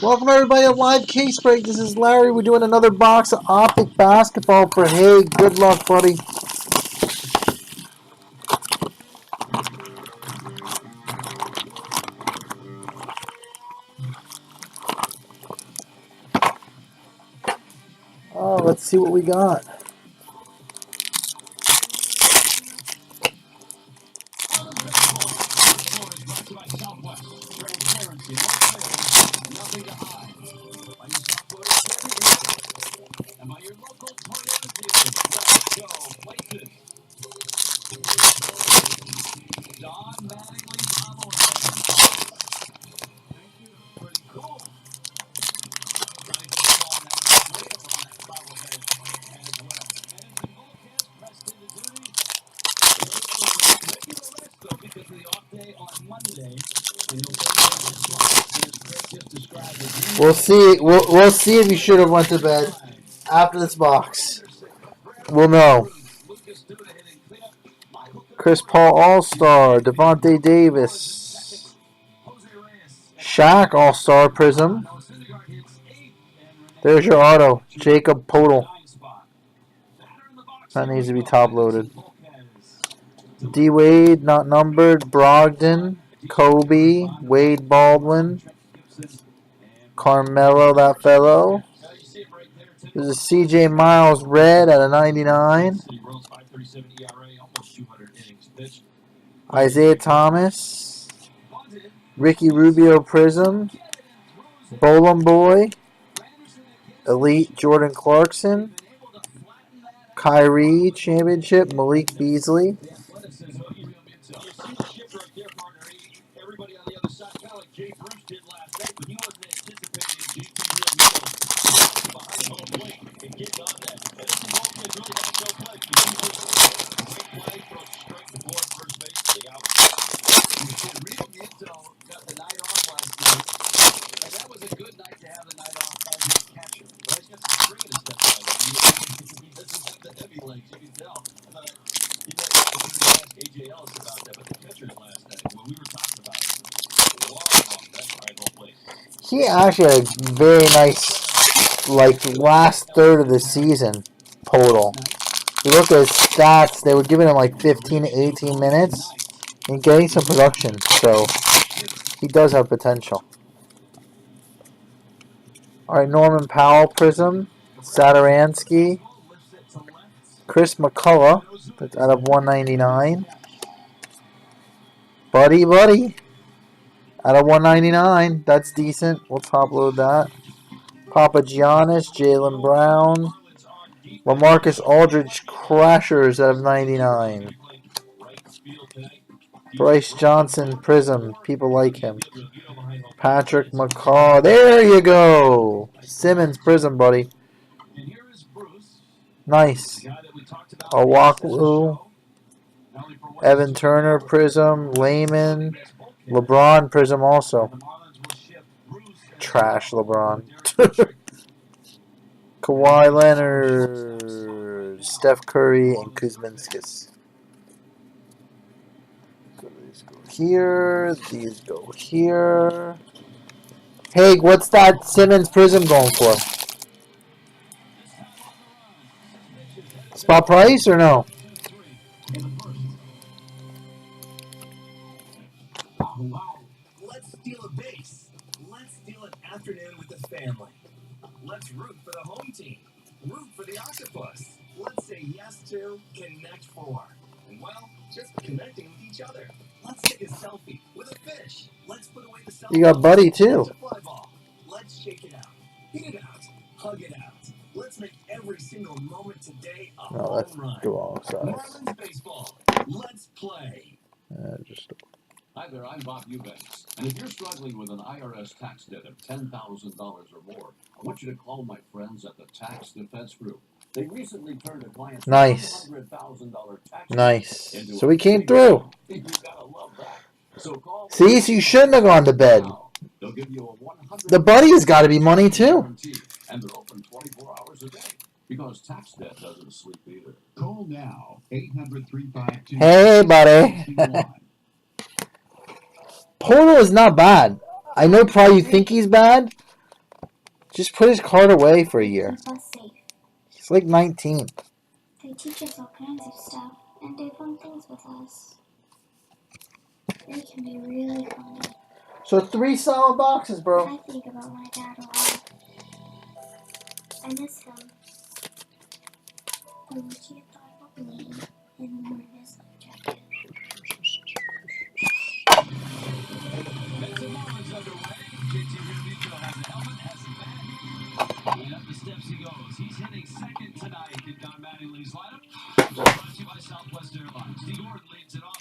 Welcome everybody to Live Case Break. This is Larry. We're doing another box of Optic basketball for Haig. Good luck, buddy. Oh, let's see what we got. We'll see. We'll see if you should have went to bed after this box. We'll know. Chris Paul All-Star, Devontae Davis, Shaq All-Star Prism. There's your auto, Jacob Podol. That needs to be top loaded. D Wade not numbered, Brogdon, Kobe, Wade Baldwin, Carmelo that fellow. There's a CJ Miles red at a 99. Isaiah Thomas, Ricky Rubio Prism, Bolin Boy, Elite Jordan Clarkson, Kyrie Championship, Malik Beasley. He actually had a very nice, last third of the season total. You look at his stats, they were giving him like 15 to 18 minutes and getting some production, so he does have potential. Alright, Norman Powell Prism, Satoransky, Chris McCullough, that's out of 199. Buddy, out of 199, that's decent. We'll top load that. Papa Giannis, Jaylen Brown, LaMarcus Aldridge Crashers out of 99. Bryce Johnson Prism, people like him. Patrick McCaw, there you go. Simmons Prism, buddy. Nice. Owaku, Evan Turner Prism, Layman, LeBron Prism also. Trash LeBron. Kawhi Leonard, Steph Curry, and Kuzminskis. So these go here. These go here. Haig, what's that Simmons Prism going for? Spot price or no? Let's steal a base. Let's steal an afternoon with the family. Let's root for the home team. Root for the octopus. Let's say yes to connect for. And well, just connecting with each other. Let's take a selfie with a fish. Let's put away the selfie. You got Buddy too. Let's shake it out. Hit it out. Hug it out. Let's make every single moment today a home run. Go all sides. Marlins baseball. Let's play. Hi there, I'm Bob Eubanks, and if you're struggling with an IRS tax debt of $10,000 or more, I want you to call my friends at the Tax Defense Group. They recently turned a client's $100,000 tax Nice. So we came through. You gotta love that. So call. See, so you shouldn't have gone to bed. They'll give you a 100. The Buddy's got to be money too. And they're open 24 hours a day because tax debt doesn't sleep either. Call now 800-352. Hey, buddy. Portal is not bad. I know probably you think he's bad, Just put his card away for a year. Keep us safe. He's like 19. They teach us all kinds of stuff, and do fun things with us. They can be really funny. So 3 solid boxes, bro. I think about my dad a lot. I miss him. I wish he had thought about me and worn his life jacket. As the moment's underway, JT Realmuto has a helmet, has a bat. And up the steps he goes. He's hitting second tonight in Don Mattingly's lineup. Brought to you by Southwest Airlines. D. Gordon leads it off.